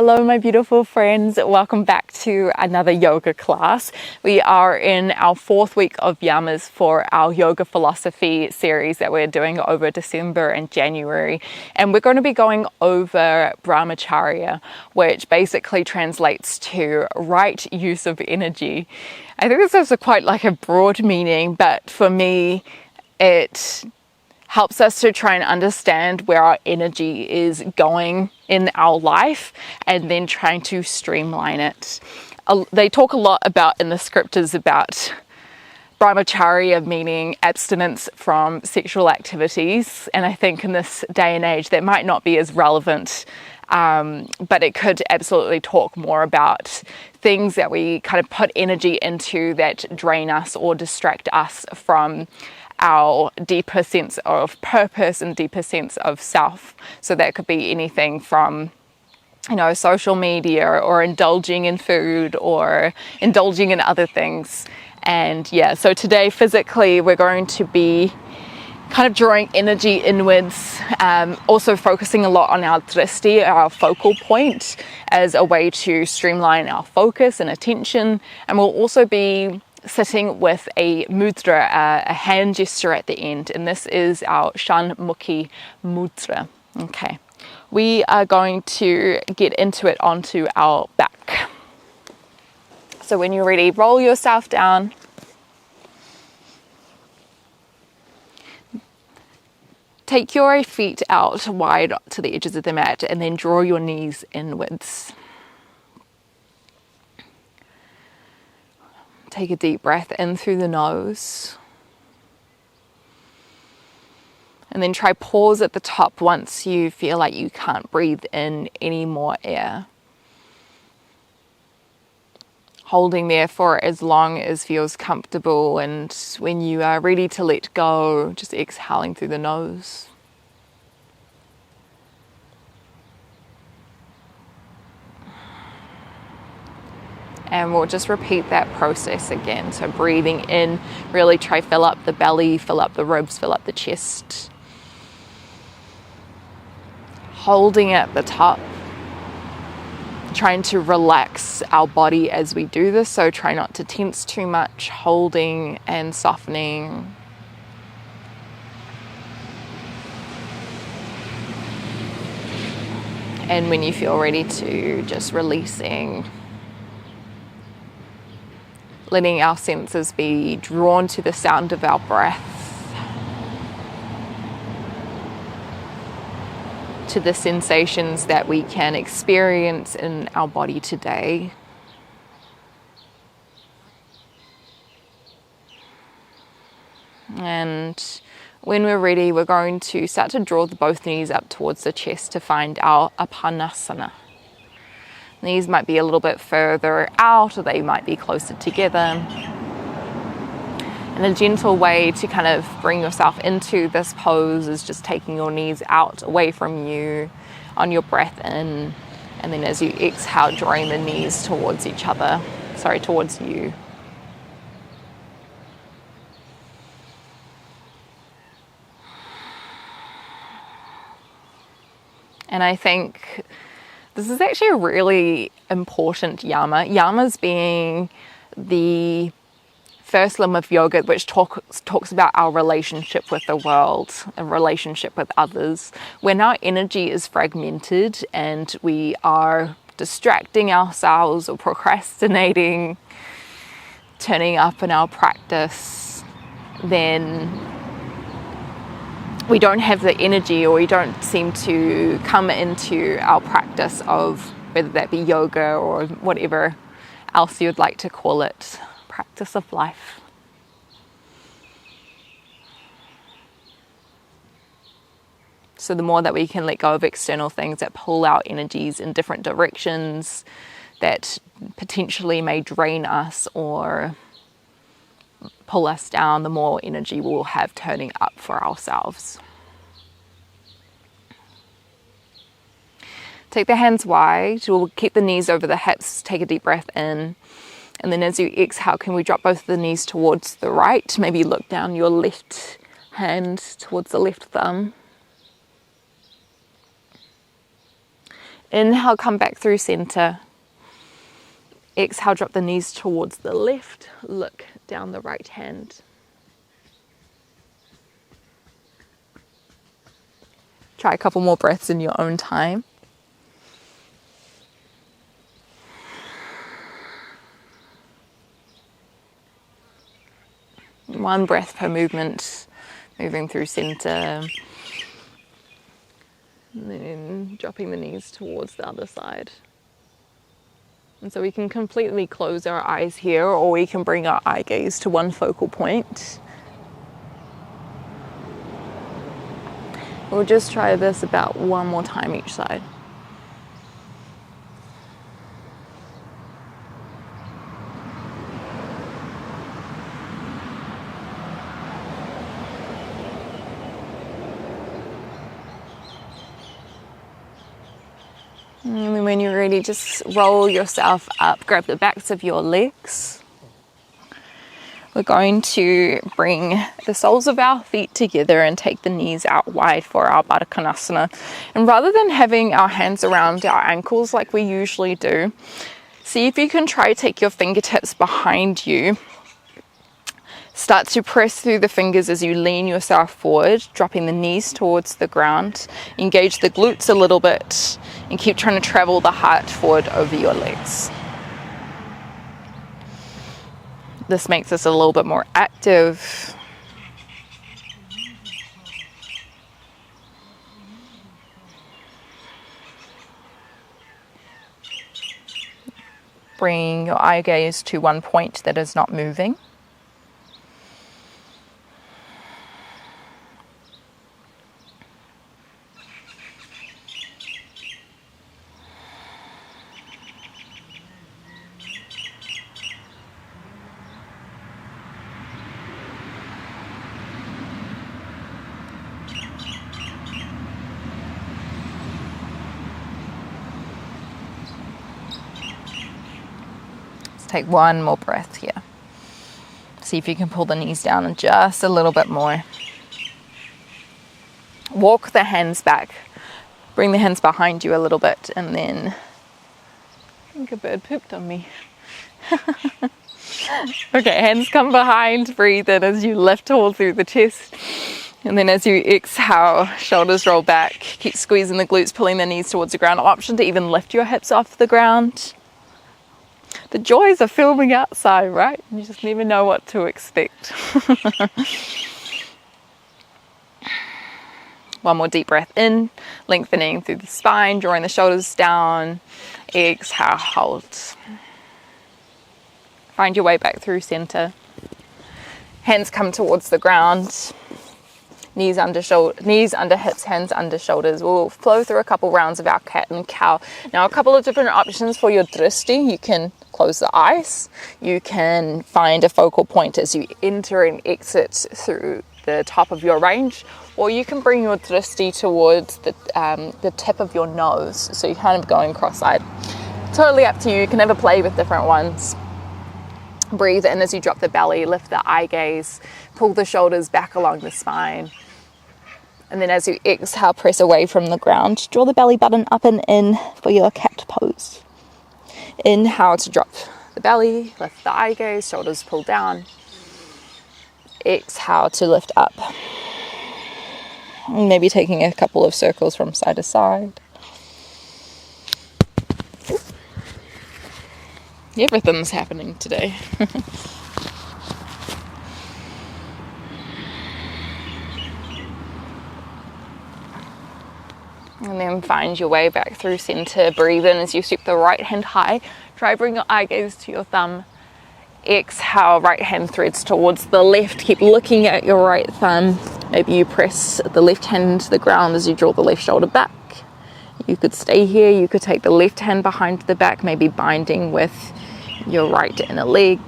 Hello my beautiful friends, welcome back to another yoga class. We are in our 4th week of yamas for our yoga philosophy series that we're doing over December and January, and we're going to be going over Brahmacharya, which basically translates to right use of energy. I think this is quite like a broad meaning, but for me it helps us to try and understand where our energy is going in our life and then trying to streamline it. They talk a lot about in the scriptures about Brahmacharya meaning abstinence from sexual activities, and I think in this day and age that might not be as relevant, but it could absolutely talk more about things that we kind of put energy into that drain us or distract us from our deeper sense of purpose and deeper sense of self. So that could be anything from, social media or indulging in food or indulging in other things. And so today physically we're going to be kind of drawing energy inwards, also focusing a lot on our Dristi, our focal point, as a way to streamline our focus and attention. And we'll also be sitting with a mudra, a hand gesture at the end, and this is our Shan Mukhi Mudra. Okay, we are going to get into it onto our back. So when you're ready, roll yourself down. Take your feet out wide to the edges of the mat and then draw your knees inwards. Take a deep breath in through the nose. And then try pause at the top once you feel like you can't breathe in any more air. Holding there for as long as feels comfortable, and when you are ready to let go, just exhaling through the nose. And we'll just repeat that process again. So breathing in, really try fill up the belly, fill up the ribs, fill up the chest. Holding at the top. Trying to relax our body as we do this. So try not to tense too much. Holding and softening. And when you feel ready to, just releasing. Letting our senses be drawn to the sound of our breath, to the sensations that we can experience in our body today. And when we're ready, we're going to start to draw both knees up towards the chest to find our Apanasana. These might be a little bit further out, or they might be closer together. And a gentle way to kind of bring yourself into this pose is just taking your knees out away from you on your breath in, and then as you exhale, drawing the knees towards towards you. And I think this is actually a really important yama. Yamas being the first limb of yoga, which talks about our relationship with the world, a relationship with others. When our energy is fragmented and we are distracting ourselves or procrastinating, turning up in our practice, then we don't have the energy, or we don't seem to come into our practice of, whether that be yoga or whatever else you'd like to call it, practice of life. So the more that we can let go of external things that pull our energies in different directions, that potentially may drain us or pull us down, the more energy we'll have turning up for ourselves. Take the hands wide. We'll keep the knees over the hips. Take a deep breath in. And then as you exhale, can we drop both of the knees towards the right? Maybe look down your left hand towards the left thumb. Inhale, come back through center. Exhale, drop the knees towards the left. Look down the right hand. Try a couple more breaths in your own time. One breath per movement, moving through center. And then dropping the knees towards the other side. And so we can completely close our eyes here, or we can bring our eye gaze to one focal point. We'll just try this about one more time each side. And when you're ready, just roll yourself up, grab the backs of your legs. We're going to bring the soles of our feet together and take the knees out wide for our Baddha Konasana. And rather than having our hands around our ankles like we usually do, see if you can try to take your fingertips behind you. Start to press through the fingers as you lean yourself forward, dropping the knees towards the ground. Engage the glutes a little bit and keep trying to travel the heart forward over your legs. This makes us a little bit more active. Bring your eye gaze to one point that is not moving. Take one more breath here. See if you can pull the knees down just a little bit more. Walk the hands back. Bring the hands behind you a little bit, and then I think a bird pooped on me. Okay, hands come behind. Breathe in as you lift all through the chest. And then as you exhale, shoulders roll back. Keep squeezing the glutes, pulling the knees towards the ground. Option to even lift your hips off the ground. The joys of filming outside, right? You just never know what to expect. One more deep breath in, lengthening through the spine, drawing the shoulders down. Exhale, hold. Find your way back through center. Hands come towards the ground. Knees under hips, hands under shoulders. We'll flow through a couple rounds of our cat and cow. Now, a couple of different options for your Dristi. You can close the eyes. You can find a focal point as you enter and exit through the top of your range, or you can bring your Dristi towards the tip of your nose. So you're kind of going cross-eyed. Totally up to you. You can have a play with different ones. Breathe in as you drop the belly, lift the eye gaze, pull the shoulders back along the spine. And then as you exhale, press away from the ground. Draw the belly button up and in for your cat pose. Inhale to drop the belly, lift the eye gaze, shoulders pull down. Exhale to lift up. Maybe taking a couple of circles from side to side. Everything's happening today. And then find your way back through center. Breathe in as you sweep the right hand high. Try bring your eye gaze to your thumb. Exhale, right hand threads towards the left. Keep looking at your right thumb. Maybe you press the left hand to the ground as you draw the left shoulder back. You could stay here. You could take the left hand behind the back, maybe binding with your right inner leg.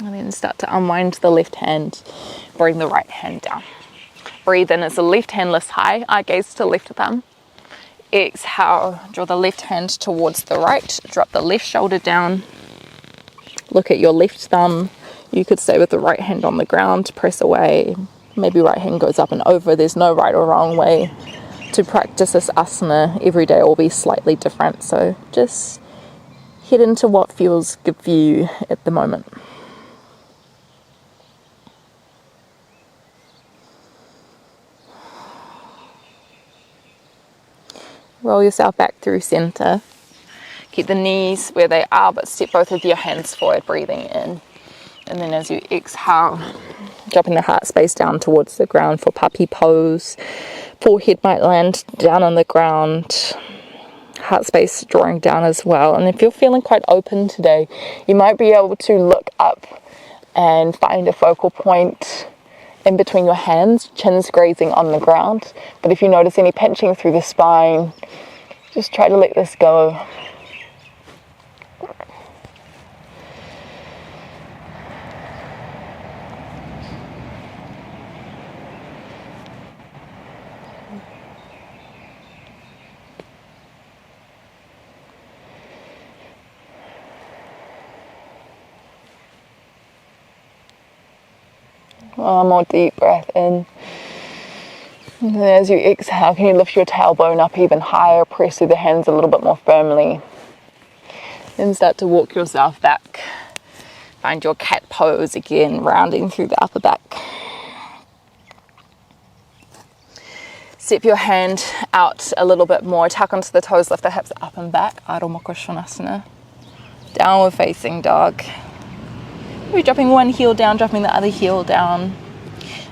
And then start to unwind the left hand, bring the right hand down. Breathe in as the left hand lifts high, eye gaze to left thumb. Exhale, draw the left hand towards the right, drop the left shoulder down. Look at your left thumb, You could stay with the right hand on the ground, press away. Maybe right hand goes up and over. There's no right or wrong way to practice this asana. Every day will be slightly different. So just head into what feels good for you at the moment. Roll yourself back through center. Keep the knees where they are, but step both of your hands forward, breathing in. And then as you exhale, dropping the heart space down towards the ground for puppy pose. Forehead might land down on the ground. Heart space drawing down as well. And if you're feeling quite open today, you might be able to look up and find a focal point in between your hands, chins grazing on the ground. But if you notice any pinching through the spine, just try to let this go. One more deep breath in. And then as you exhale, can you lift your tailbone up even higher, press through the hands a little bit more firmly. Then start to walk yourself back. Find your cat pose again, rounding through the upper back. Step your hand out a little bit more, tuck onto the toes, lift the hips up and back. Adho Mukha Svanasana. Downward facing dog. We're dropping one heel down, dropping the other heel down.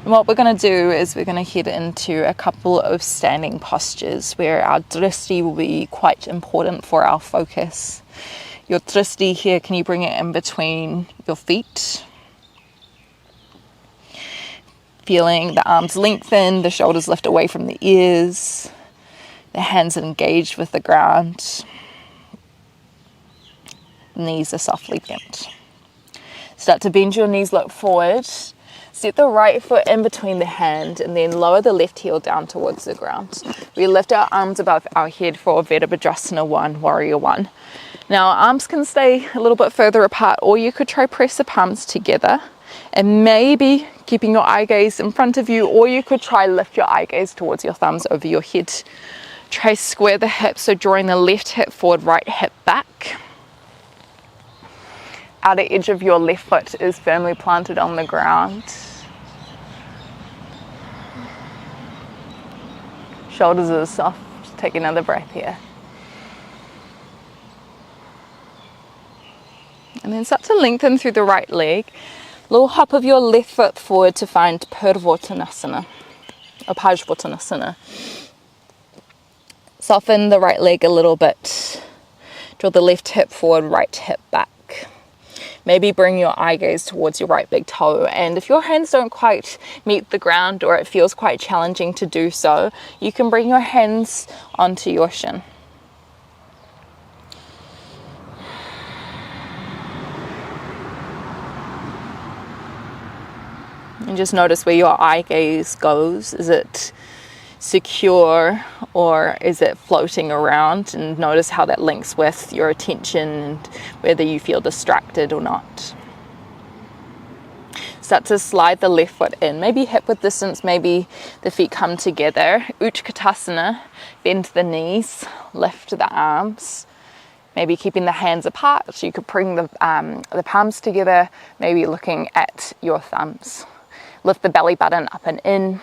And what we're going to do is we're going to head into a couple of standing postures where our Dristi will be quite important for our focus. Your Dristi here, can you bring it in between your feet? Feeling the arms lengthen, the shoulders lift away from the ears, the hands engaged with the ground, knees are softly bent. Start to bend your knees, look forward. Step the right foot in between the hand and then lower the left heel down towards the ground. We lift our arms above our head for Virabhadrasana 1, Warrior 1. Now arms can stay a little bit further apart, or you could try press the palms together and maybe keeping your eye gaze in front of you, or you could try lift your eye gaze towards your thumbs over your head. Try square the hips, so drawing the left hip forward, right hip back. Outer edge of your left foot is firmly planted on the ground. Shoulders are soft. Just take another breath here. And then start to lengthen through the right leg. Little hop of your left foot forward to find Purvottanasana or Pajvottanasana. Soften the right leg a little bit. Draw the left hip forward, right hip back. Maybe bring your eye gaze towards your right big toe, and if your hands don't quite meet the ground or it feels quite challenging to do so, you can bring your hands onto your shin. And just notice where your eye gaze goes. Is it secure or is it floating around? And notice how that links with your attention and whether you feel distracted or not. Start to slide the left foot in, maybe hip width distance, maybe the feet come together. Utkatasana, bend the knees, lift the arms, maybe keeping the hands apart, so you could bring the palms together, maybe looking at your thumbs. Lift the belly button up and in.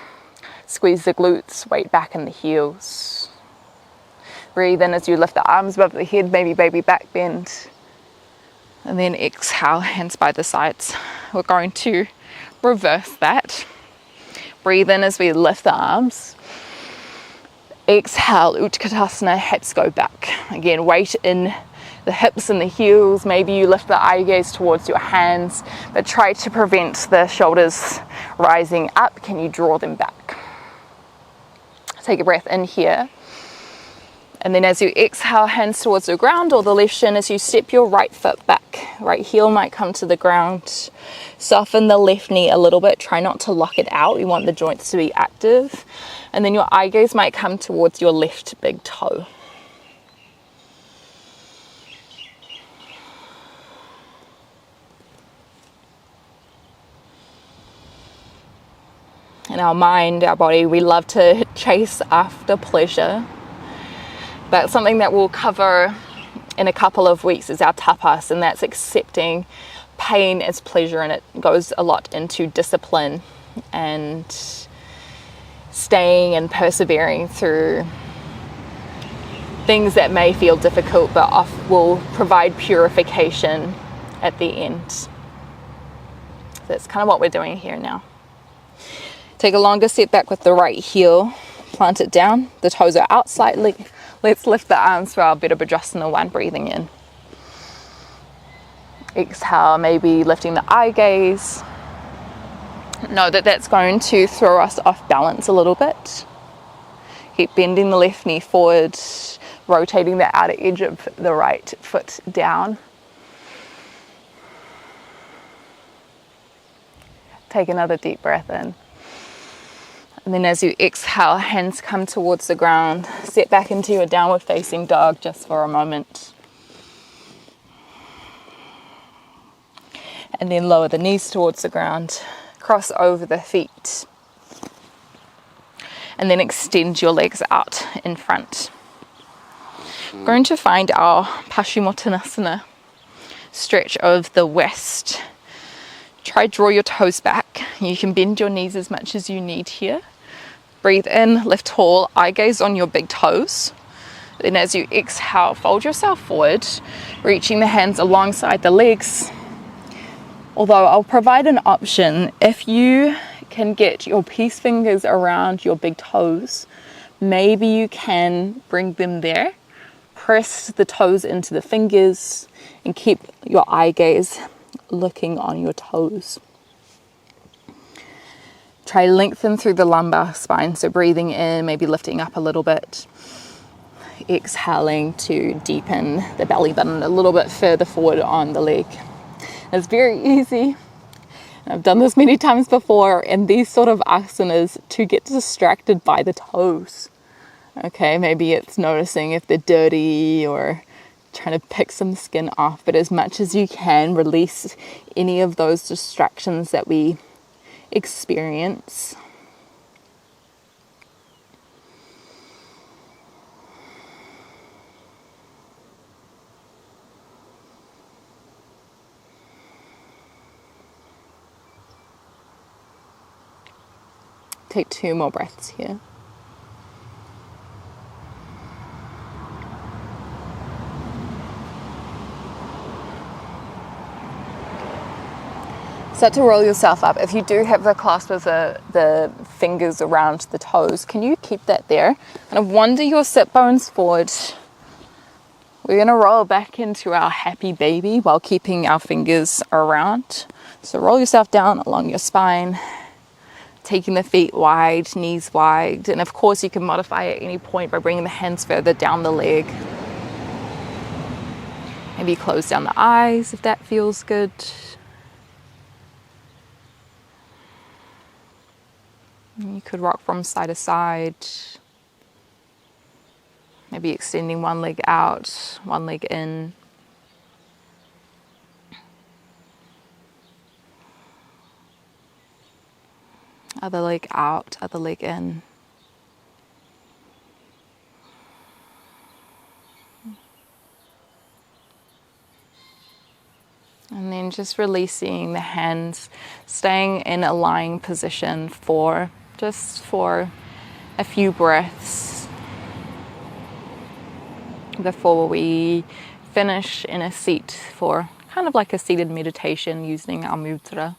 Squeeze the glutes, weight back in the heels. Breathe in as you lift the arms above the head, maybe baby back bend. And then exhale, hands by the sides. We're going to reverse that. Breathe in as we lift the arms. Exhale, Utkatasana, hips go back. Again, weight in the hips and the heels. Maybe you lift the eye gaze towards your hands, but try to prevent the shoulders rising up. Can you draw them back? Take a breath in here. And then as you exhale, hands towards the ground or the left shin as you step your right foot back. Right heel might come to the ground. Soften the left knee a little bit. Try not to lock it out. We want the joints to be active. And then your eye gaze might come towards your left big toe. In our mind, our body, we love to chase after pleasure. But something that we'll cover in a couple of weeks is our tapas, and that's accepting pain as pleasure, and it goes a lot into discipline and staying and persevering through things that may feel difficult but will provide purification at the end. So that's kind of what we're doing here now. Take a longer step back with the right heel, plant it down, the toes are out slightly. Let's lift the arms for our Virabhadrasana one, breathing in. Exhale, maybe lifting the eye gaze. Know that that's going to throw us off balance a little bit. Keep bending the left knee forward, rotating the outer edge of the right foot down. Take another deep breath in. And then as you exhale, hands come towards the ground. Step back into your downward facing dog just for a moment. And then lower the knees towards the ground. Cross over the feet. And then extend your legs out in front. We're going to find our Paschimottanasana, stretch of the west. Try draw your toes back. You can bend your knees as much as you need here. Breathe in, lift tall, eye gaze on your big toes. Then as you exhale, fold yourself forward, reaching the hands alongside the legs. Although I'll provide an option, if you can get your peace fingers around your big toes, maybe you can bring them there. Press the toes into the fingers and keep your eye gaze looking on your toes. Try lengthen through the lumbar spine, so breathing in, maybe lifting up a little bit. Exhaling to deepen the belly button a little bit further forward on the leg. It's very easy. I've done this many times before in these sort of asanas to get distracted by the toes. Okay, maybe it's noticing if they're dirty or trying to pick some skin off, but as much as you can, release any of those distractions that we experience. Take 2 more breaths here. Start to roll yourself up. If you do have the clasp of the fingers around the toes, can you keep that there? And wander your sit bones forward. We're going to roll back into our happy baby while keeping our fingers around. So roll yourself down along your spine, taking the feet wide, knees wide. And of course you can modify at any point by bringing the hands further down the leg. Maybe close down the eyes if that feels good. You could rock from side to side. Maybe extending one leg out, one leg in. Other leg out, other leg in. And then just releasing the hands, staying in a lying position for a few breaths before we finish in a seat for kind of like a seated meditation using our mudra.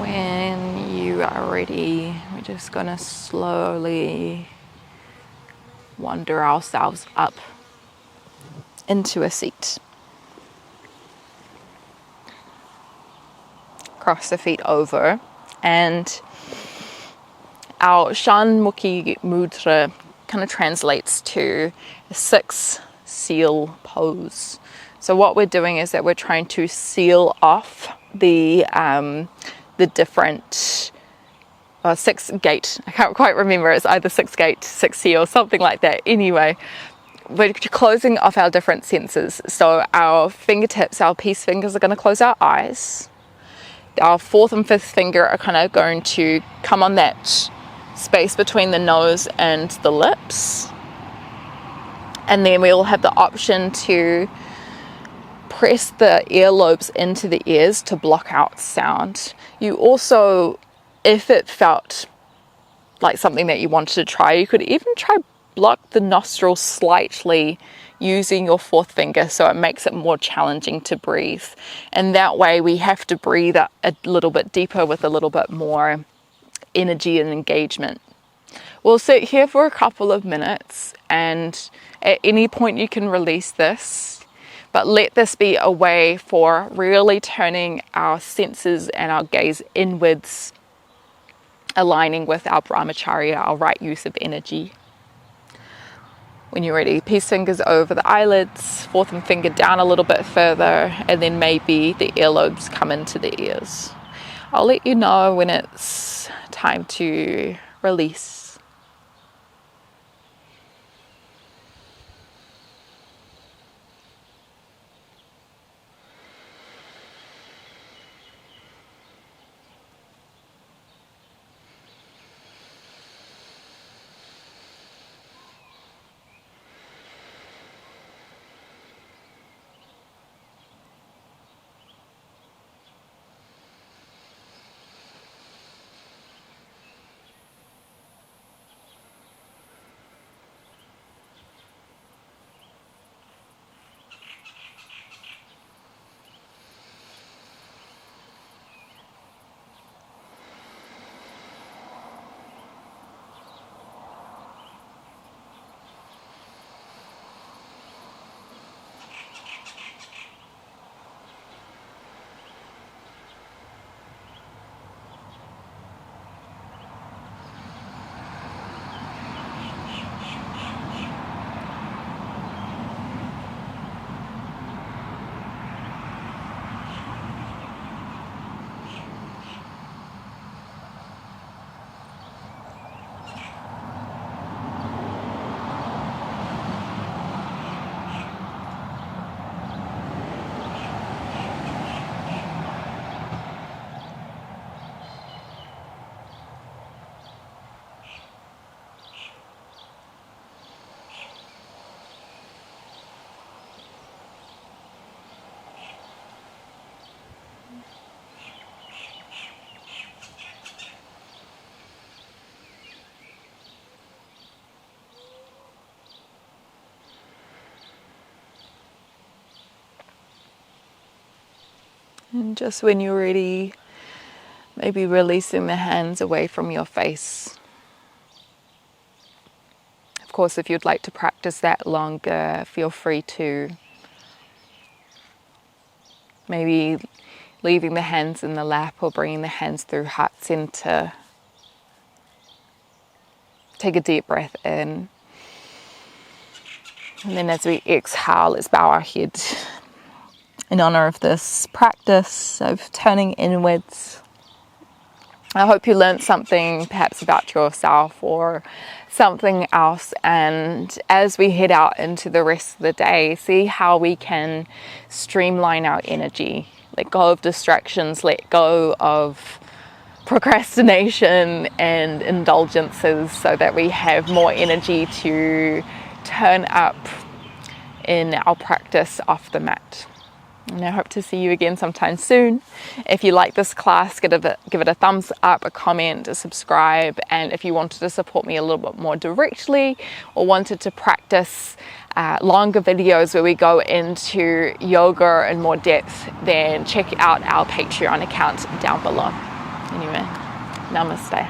When you are ready, we're just going to slowly wander ourselves up into a seat. Cross the feet over, and our Shan Mukhi Mudra kind of translates to a 6 seal pose. So what we're doing is that we're trying to seal off the different 6 gate. I can't quite remember. It's either 6 gate, 6 seal, something like that. Anyway, we're closing off our different senses. So our fingertips, our peace fingers, are going to close our eyes. Our 4th and 5th finger are kind of going to come on that space between the nose and the lips. And then we'll have the option to press the earlobes into the ears to block out sound. You also, if it felt like something that you wanted to try, you could even try block the nostrils slightly using your 4th finger, so it makes it more challenging to breathe. And that way we have to breathe a little bit deeper with a little bit more energy and engagement. We'll sit here for a couple of minutes, and at any point you can release this, but let this be a way for really turning our senses and our gaze inwards, aligning with our Brahmacharya, our right use of energy. When you're ready, peace fingers over the eyelids, 4th and finger down a little bit further, and then maybe the earlobes come into the ears. I'll let you know when it's time to release. And just when you're ready, maybe releasing the hands away from your face. Of course, if you'd like to practice that longer, feel free to. Maybe leaving the hands in the lap or bringing the hands through heart center. Take a deep breath in. And then as we exhale, let's bow our head in honor of this practice of turning inwards. I hope you learned something perhaps about yourself or something else, and as we head out into the rest of the day, see how we can streamline our energy, let go of distractions, let go of procrastination and indulgences, so that we have more energy to turn up in our practice off the mat. And I hope to see you again sometime soon. If you like this class, give it a thumbs up, a comment, a subscribe. And if you wanted to support me a little bit more directly or wanted to practice longer videos where we go into yoga in more depth, then check out our Patreon account down below. Anyway, namaste.